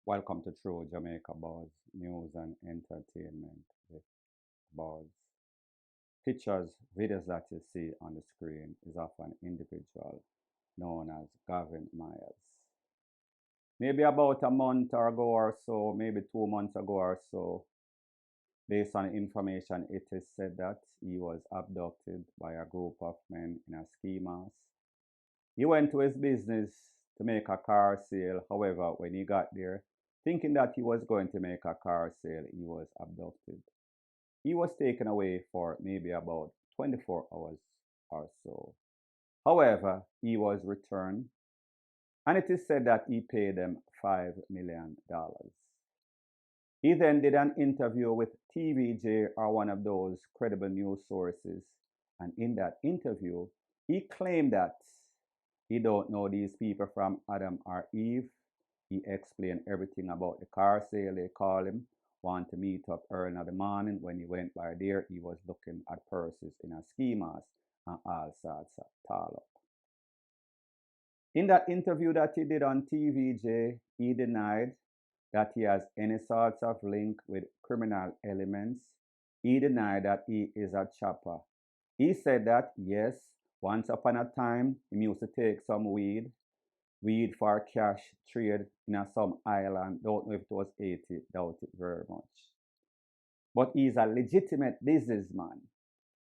Welcome to True Jamaica Buzz, news and entertainment with Buzz. Pictures, videos that you see on the screen is of an individual known as Gavin Meers. Maybe about a month ago or so, maybe 2 months ago or so, based on information, it is said that he was abducted by a group of men in a ski mask. He went to his business to make a car sale. However, when he got there, thinking that he was going to make a car sale, he was abducted. He was taken away for maybe about 24 hours or so. However, he was returned, and it is said that he paid them $5 million. He then did an interview with TVJ or one of those credible news sources, and in that interview, he claimed that he don't know these people from Adam or Eve. He explained everything about the car sale. They call him, want to meet up early in the morning. When he went by there, he was looking at purses in a ski mask and all sorts of talk. In that interview that he did on TVJ, he denied that he has any sorts of link with criminal elements. He denied that he is a chopper. He said that, yes, once upon a time, he used to take some weed for cash trade in some island. Don't know if it was Haiti, doubt it very much. But he's a legitimate businessman.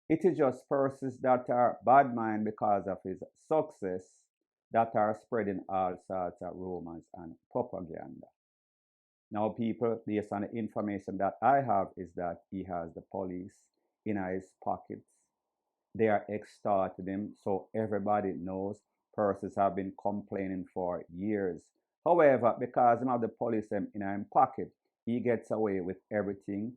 It is just persons that are bad mind because of his success that are spreading all sorts of rumors and propaganda. Now, people, based on the information that I have, is that he has the police in his pockets. They are extorting him, so everybody knows. Persons have been complaining for years. However, because of the police in his pocket, he gets away with everything.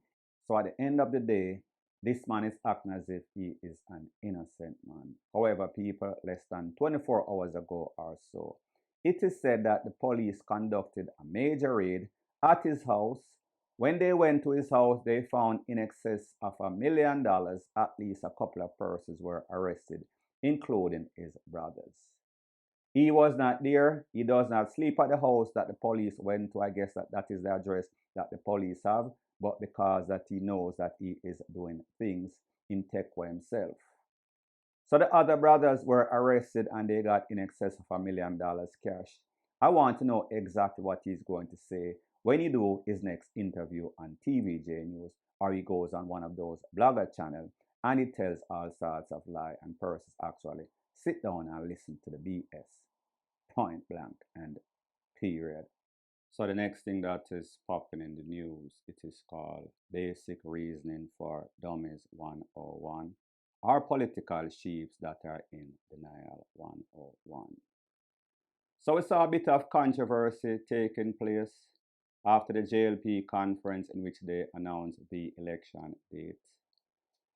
So at the end of the day, this man is acting as if he is an innocent man. However, people, less than 24 hours ago or so, it is said that the police conducted a major raid at his house. When they went to his house, they found in excess of $1 million. At least a couple of persons were arrested, including his brothers. He was not there. He does not sleep at the house that the police went to. I guess that is the address that the police have, but because that he knows that he is doing things in Tekwa himself. So the other brothers were arrested and they got in excess of $1 million cash. I want to know exactly what he's going to say when he do his next interview on TVJ News, or he goes on one of those blogger channels and he tells all sorts of lies and persons actually sit down and listen to the BS, point blank and period. So the next thing that is popping in the news, it is called Basic Reasoning for Dummies 101, or Political Sheeps that are in Denial 101. So we saw a bit of controversy taking place after the JLP conference in which they announced the election date.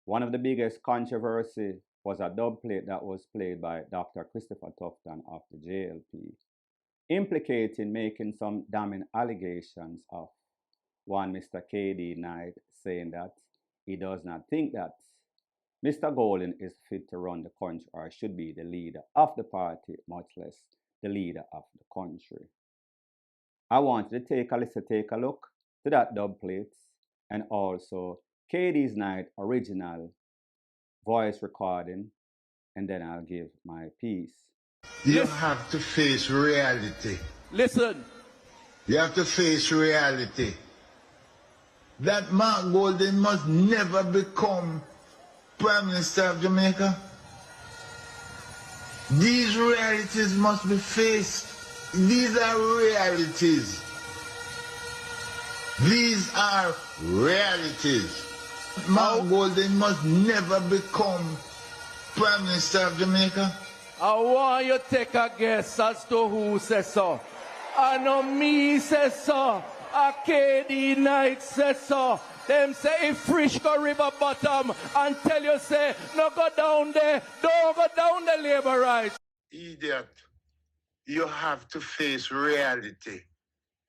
One of the biggest controversy was a dub plate that was played by Dr. Christopher Tufton of the JLP, implicating making some damning allegations of one Mr. KD Knight, saying that he does not think that Mr. Golden is fit to run the country or should be the leader of the party, much less the leader of the country. I want you to take a look to that dub plates and also KD's Knight original voice recording, and then I'll give my piece. You have to face reality. Listen. You have to face reality. That Mark Golden must never become Prime Minister of Jamaica. These realities must be faced. These are realities. These are realities. Mark Golden must never become Prime Minister of Jamaica. I want you to take a guess as to who says so. I know me says so. A KD Knight says so. Them say if Frisch go river bottom and tell you say no go down there, don't go down the labor rights. Idiot. You have to face reality.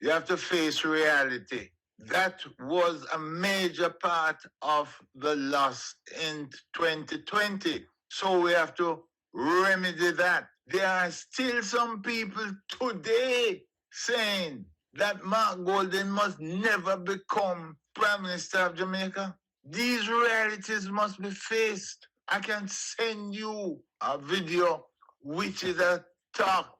You have to face reality. That was a major part of the loss in 2020. So we have to remedy that. There are still some people today saying that Mark Golden must never become Prime Minister of Jamaica? These realities must be faced. I can send you a video, which is a talk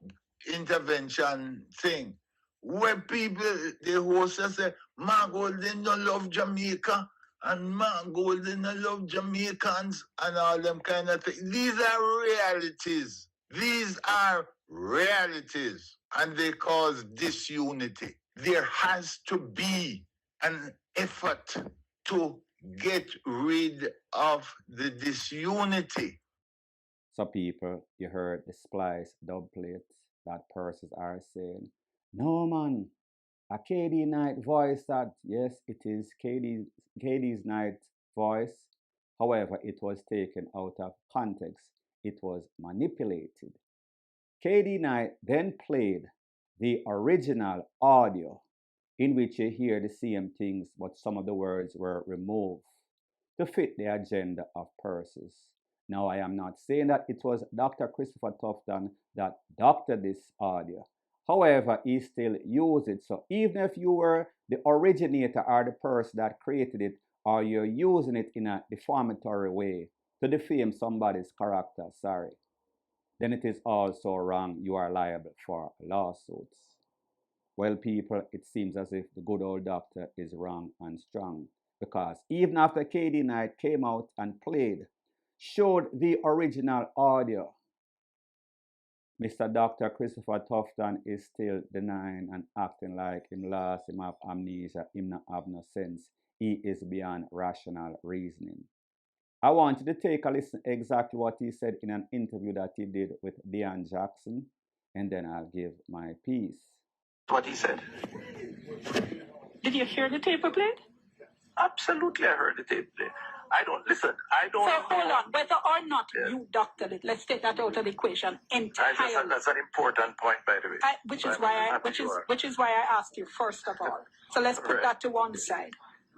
intervention thing, where people, the host say, Mark Golden don't love Jamaica, and Mark Golden don't love Jamaicans, and all them kind of things. These are realities. These are realities, and they cause disunity. There has to be an effort to get rid of the disunity. So people, you heard the splice dub plates that persons are saying, no man, a KD Knight voice that, yes, it is KD's Knight voice. However, it was taken out of context. It was manipulated. KD Knight then played the original audio in which you hear the same things, but some of the words were removed to fit the agenda of Persis. Now, I am not saying that it was Dr. Christopher Tufton that doctored this audio. However, he still used it. So even if you were the originator or the person that created it, or you're using it in a defamatory way to defame somebody's character, sorry, then it is also wrong. You are liable for lawsuits. Well, people, it seems as if the good old doctor is wrong and strong, because even after KD Knight came out and played, showed the original audio, Mr. Dr. Christopher Tufton is still denying and acting like him lost, him have amnesia, him not have no sense. He is beyond rational reasoning. I want you to take a listen exactly what he said in an interview that he did with Deion Jackson, and then I'll give my piece. What he said. Did you hear the tape played? Absolutely, I heard the tape play. I don't listen. I don't. So hold on, whether or not you doctored it, let's take that out of the equation entirely. That's an important point, by the way. Which is why I asked you first of all. So let's put that to one side.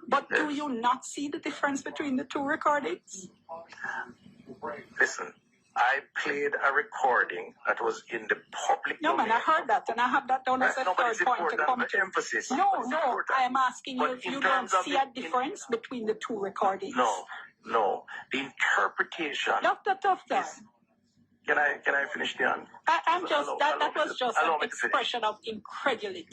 But do you not see the difference between the two recordings? Listen, I played a recording that was in the public domain. No, man, I heard that, and I have that down as a third point to come to. Emphasis. No, I am asking you if you don't see a difference between the two recordings. No. The interpretation. Dr. Tufton. Can I finish the answer? That was just an expression of incredulity.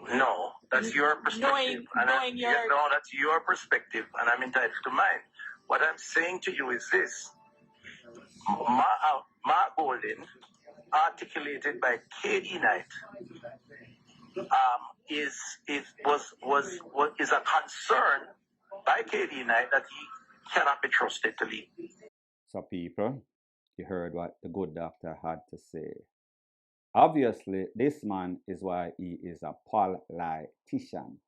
No, that's your perspective. That's your perspective, and I'm entitled to mine. What I'm saying to you is this. Mark Golden, articulated by KD Knight, is a concern by KD Knight that he cannot be trusted to lead. So people, you heard what the good doctor had to say. Obviously, this man is why he is a politician.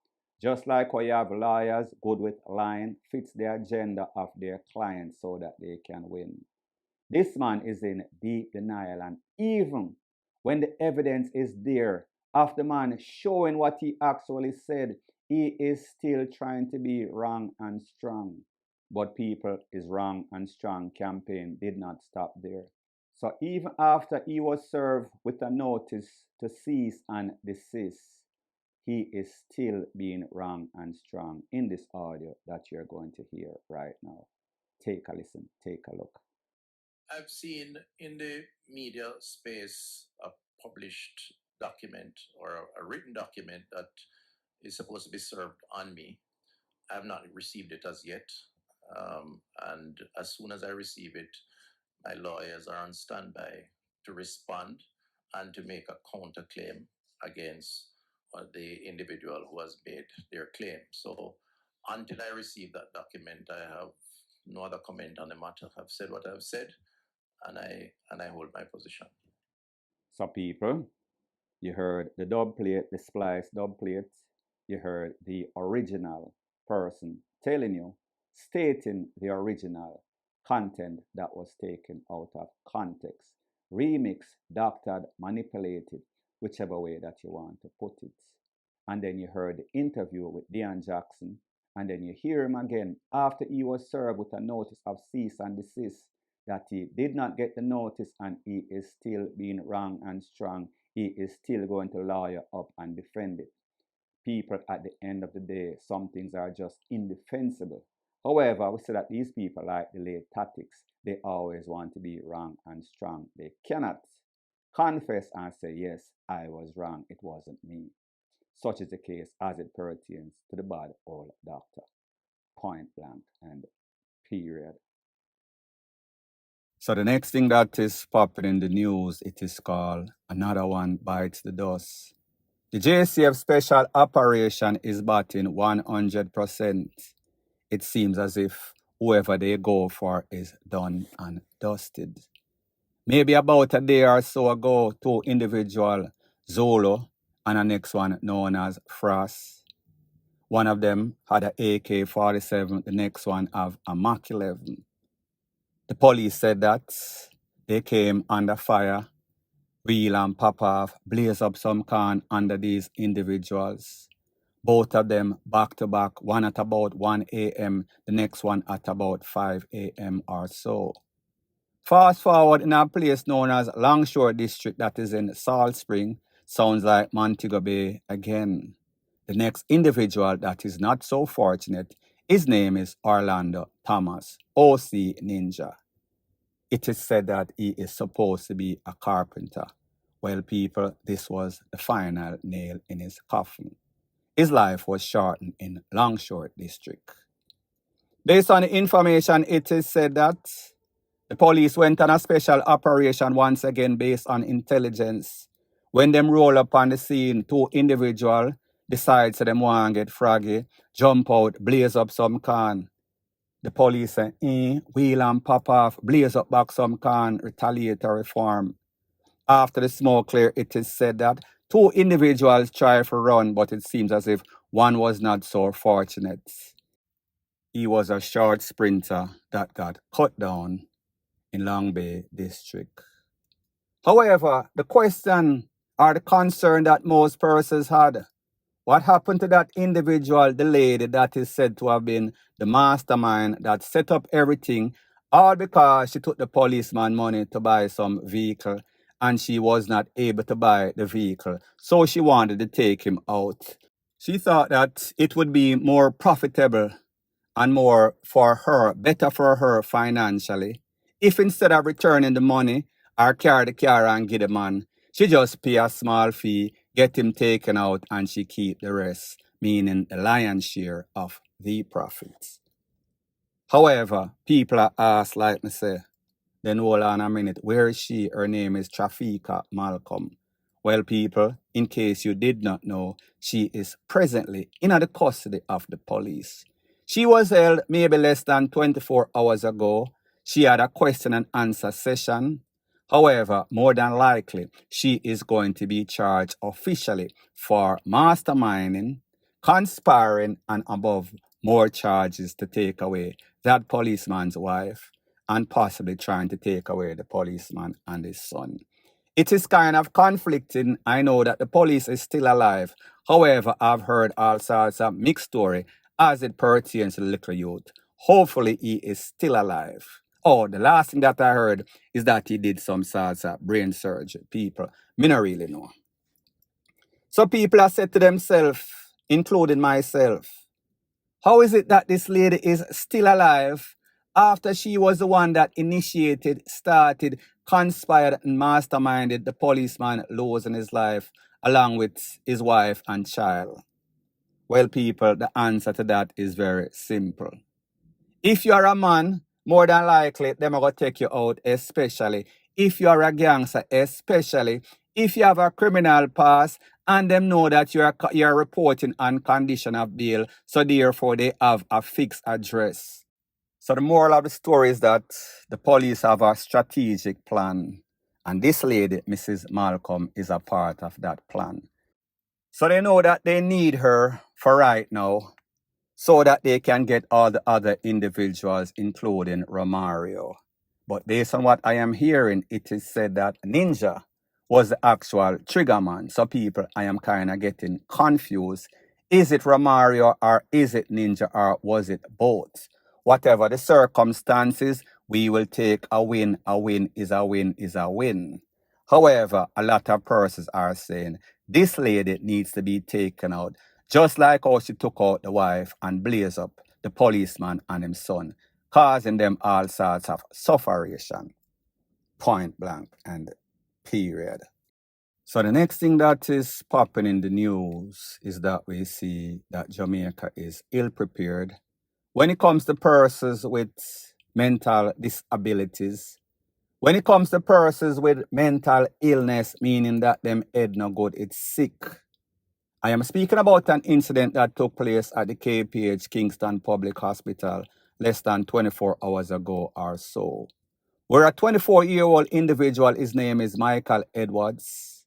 Just like how you have lawyers good with lying, fits the agenda of their clients so that they can win. This man is in deep denial, and even when the evidence is there of the man showing what he actually said, he is still trying to be wrong and strong. But people, his wrong and strong campaign did not stop there. So even after he was served with a notice to cease and desist, he is still being wrong and strong in this audio that you're going to hear right now. Take a listen, take a look. I've seen in the media space a published document or a written document that is supposed to be served on me. I have not received it as yet. And as soon as I receive it, my lawyers are on standby to respond and to make a counterclaim against the individual who has made their claim. So until I receive that document, I have no other comment on the matter. I've said what I've said, and I hold my position. So people, you heard the dub plate, the splice dub plates. You heard the original person telling you, stating the original content that was taken out of context, remixed, doctored, manipulated, whichever way that you want to put it. And then you heard the interview with Deion Jackson, and then you hear him again after he was served with a notice of cease and desist, that he did not get the notice and he is still being wrong and strong. He is still going to lawyer up and defend it. people at the end of the day, some things are just indefensible. However, we say that these people like delayed tactics. They always want to be wrong and strong. They cannot confess and say, yes, I was wrong. It wasn't me. Such is the case as it pertains to the bad old doctor. Point blank and period. So the next thing that is popping in the news, it is called Another One Bites the Dust. The JCF special operation is batting 100%. It seems as if whoever they go for is done and dusted. Maybe about a day or so ago, two individuals, Zolo and the next one known as Frost. One of them had an AK-47, the next one have a Mach 11. The police said that they came under fire, wheel and pop off, blaze up some can under these individuals. Both of them back to back, one at about 1 a.m., the next one at about 5 a.m. or so. Fast forward in a place known as Longshore District that is in Salt Spring, sounds like Montego Bay again. The next individual that is not so fortunate, his name is Orlando Thomas, OC Ninja. It is said that he is supposed to be a carpenter. Well, people, this was the final nail in his coffin. His life was shortened in Longshore District. Based on the information, it is said that the police went on a special operation once again based on intelligence. When them roll up on the scene, two individuals decide so them want to get froggy, jump out, blaze up some can. The police say, wheel and pop off, blaze up back some can, retaliatory form. After the smoke clear, it is said that two individuals tried to run, but it seems as if one was not so fortunate. He was a short sprinter that got cut down in Long Bay District. However, the question or the concern that most persons had, what happened to that individual, the lady that is said to have been the mastermind that set up everything, all because she took the policeman money to buy some vehicle and she was not able to buy the vehicle, so she wanted to take him out. She thought that it would be more profitable and more for her, better for her financially, if instead of returning the money or carry the car and give the man, she just pay a small fee, get him taken out, and she keep the rest, meaning the lion's share of the profits. However, people are asked, like me say, then hold on a minute, where is she? Her name is Trafika Malcolm. Well, people, in case you did not know, she is presently in the custody of the police. She was held maybe less than 24 hours ago. She had a question and answer session. However, more than likely, she is going to be charged officially for masterminding, conspiring, and above more charges to take away that policeman's wife and possibly trying to take away the policeman and his son. It is kind of conflicting. I know that the police is still alive. However, I've heard all sorts of mixed story as it pertains to the little youth. Hopefully, he is still alive. Oh, the last thing that I heard is that he did some sorts of brain surgery. People, me not really know. So people have said to themselves, including myself, how is it that this lady is still alive after she was the one that initiated, started, conspired, and masterminded the policeman losing his life along with his wife and child? Well, people, the answer to that is very simple. If you are a man, more than likely, them are going to take you out, especially if you are a gangster, especially if you have a criminal past and them know that you are reporting on condition of bail, so therefore they have a fixed address. So the moral of the story is that the police have a strategic plan, and this lady, Mrs. Malcolm, is a part of that plan. So they know that they need her for right now, so that they can get all the other individuals, including Romario. But based on what I am hearing, it is said that Ninja was the actual triggerman. So people, I am kind of getting confused. Is it Romario or is it Ninja or was it both? Whatever the circumstances, we will take a win. A win is a win is a win. However, a lot of persons are saying this lady needs to be taken out just like how she took out the wife and blaze up the policeman and his son, causing them all sorts of sufferation, point blank and period. So the next thing that is popping in the news is that we see that Jamaica is ill-prepared when it comes to persons with mental disabilities, when it comes to persons with mental illness, meaning that them head no good, it's sick. I am speaking about an incident that took place at the KPH Kingston Public Hospital less than 24 hours ago or so, where a 24-year-old individual, his name is Michael Edwards,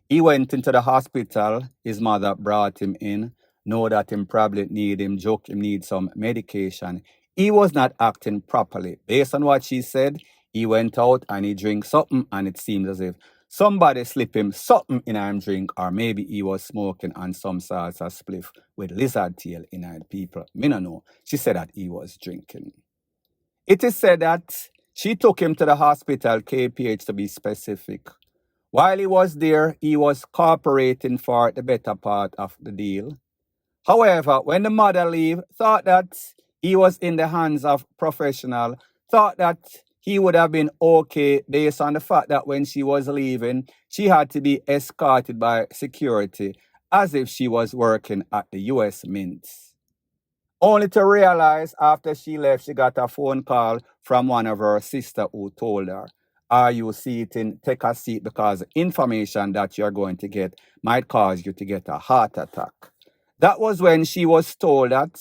he went into the hospital, his mother brought him in, know that him probably need some medication. He was not acting properly. Based on what she said, he went out and he drank something, and it seems as if somebody slipped him something in him drink, or maybe he was smoking on some sorts of spliff with lizard tail in him people. Me no know. She said that he was drinking. It is said that she took him to the hospital, KPH to be specific. While he was there, he was cooperating for the better part of the deal. However, when the mother leave, thought that he was in the hands of professional, thought that he would have been okay based on the fact that when she was leaving, she had to be escorted by security as if she was working at the US Mint. Only to realize after she left, she got a phone call from one of her sisters who told her, are you seating? Take a seat, because the information that you're going to get might cause you to get a heart attack. That was when she was told that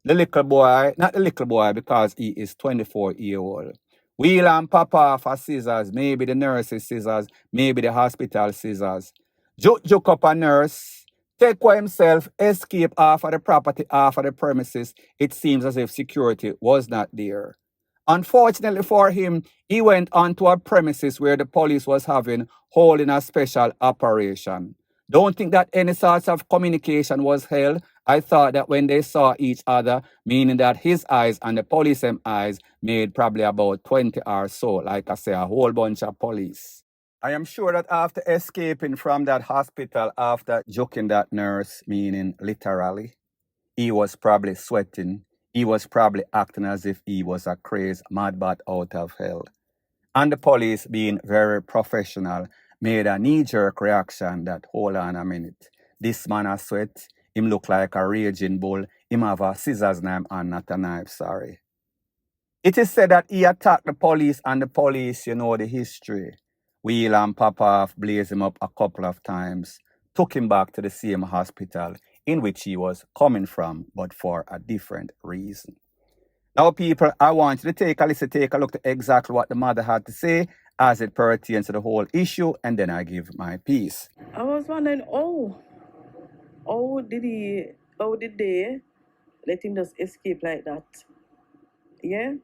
the little boy, not the little boy because he is 24-year-old, wheel and pop off a scissors, maybe the nurse's scissors, maybe the hospital scissors, juke up a nurse, take for himself, escape off of the property, off of the premises. It seems as if security was not there. Unfortunately for him, he went onto a premises where the police was holding a special operation. Don't think that any sorts of communication was held. I thought that when they saw each other, meaning that his eyes and the police eyes made probably about 20 or so, like I say, a whole bunch of police. I am sure that after escaping from that hospital, after joking that nurse, meaning literally, he was probably sweating. He was probably acting as if he was a crazed madbat out of hell. And the police, being very professional, made a knee-jerk reaction that, hold on a minute, this man a sweat, him look like a raging bull, him have a scissors knife and not a knife, sorry. It is said that he attacked the police, and the police, you know the history, wheel and pop off, blaze him up a couple of times, took him back to the same hospital in which he was coming from, but for a different reason. Now, people, I want you to take a look at exactly what the mother had to say as it pertains to the whole issue, and then I give my piece. I was wondering, how did they let him just escape like that? Yeah?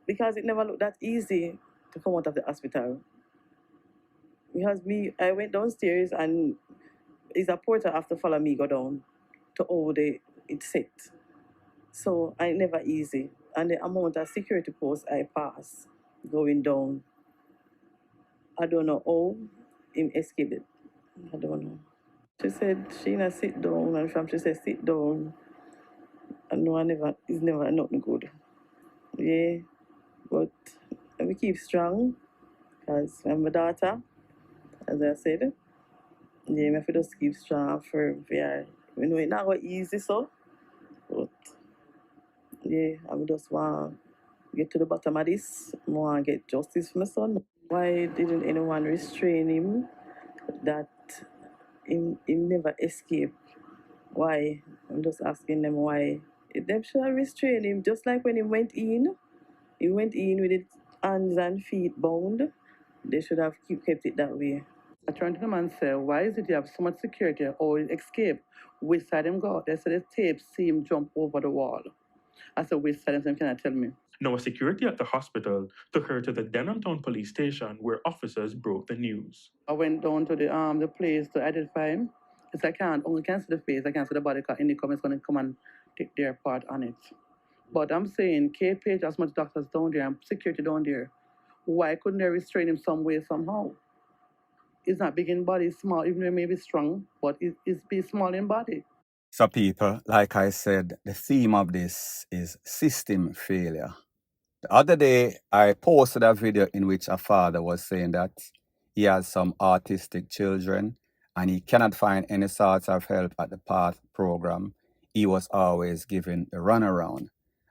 Because it never looked that easy to come out of the hospital. Because I went downstairs and his a porter after follow me go down to how it's set. So I never easy. And the amount of security posts I pass going down, I don't know how him escaped it. I don't know. She said she not sit down, and from she said sit down, I know it's never nothing good. Yeah, but we keep strong, because I'm my daughter, as I said. Yeah, we have to just keep strong and firm. Yeah, we know it's not go easy, so, but yeah, I just want to get to the bottom of this. I want to get justice for my son. Why didn't anyone restrain him? That him never escaped. Why? I'm just asking them why. Them should have restrained him, just like when he went in. He went in with his hands and feet bound. They should have kept it that way. I turned to them and said, why is it you have so much security or escape? Which side him go? They said the tape see him jump over the wall. I said, which side him? Can I tell me? Now, security at the hospital took her to the Denhamtown police station where officers broke the news. I went down to the place to identify him. Because I only can see the face, I can't see the body, because any comment is going to come and take their part on it. But I'm saying, KPH, as much doctors down there and security down there, why couldn't they restrain him some way, somehow? He's not big in body, small, even though he may be strong, but he's small in body. So people, like I said, the theme of this is system failure. The other day, I posted a video in which a father was saying that he has some autistic children and he cannot find any sorts of help at the PATH program. He was always given the runaround.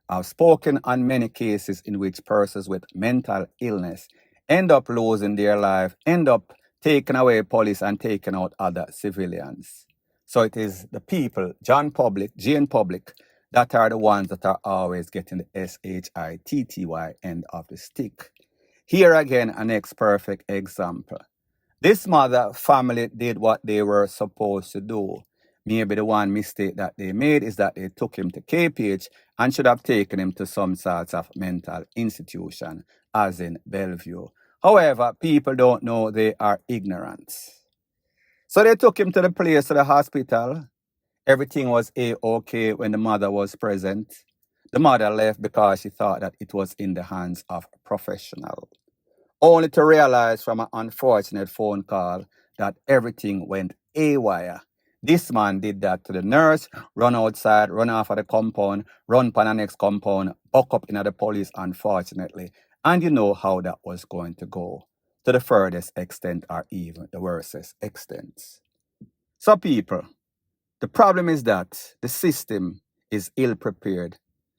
I've spoken on many cases in which persons with mental illness end up losing their life, end up taking away police and taking out other civilians. So it is the people, Jane Public, that are the ones that are always getting the SHITTY end of the stick. Here again, an next perfect example. This mother family did what they were supposed to do. Maybe the one mistake that they made is that they took him to KPH and should have taken him to some sort of mental institution, as in Bellevue. However, people don't know, they are ignorant. So they took him to the hospital. Everything was A-OK when the mother was present. The mother left because she thought that it was in the hands of a professional, only to realize from an unfortunate phone call that everything went haywire. This man did that to the nurse, run outside, run off of the compound, run pan the next compound, buck up in the police, unfortunately. And you know how that was going to go, to the furthest extent or even the worstest extent. So people, the problem is that the system is ill-prepared.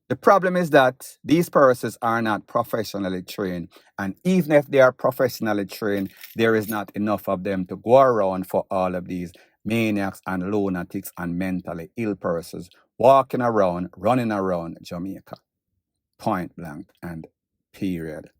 The problem is that these persons are not professionally trained. And even if they are professionally trained, there is not enough of them to go around for all of these maniacs and lunatics and mentally ill persons walking around, running around Jamaica. Point blank and period.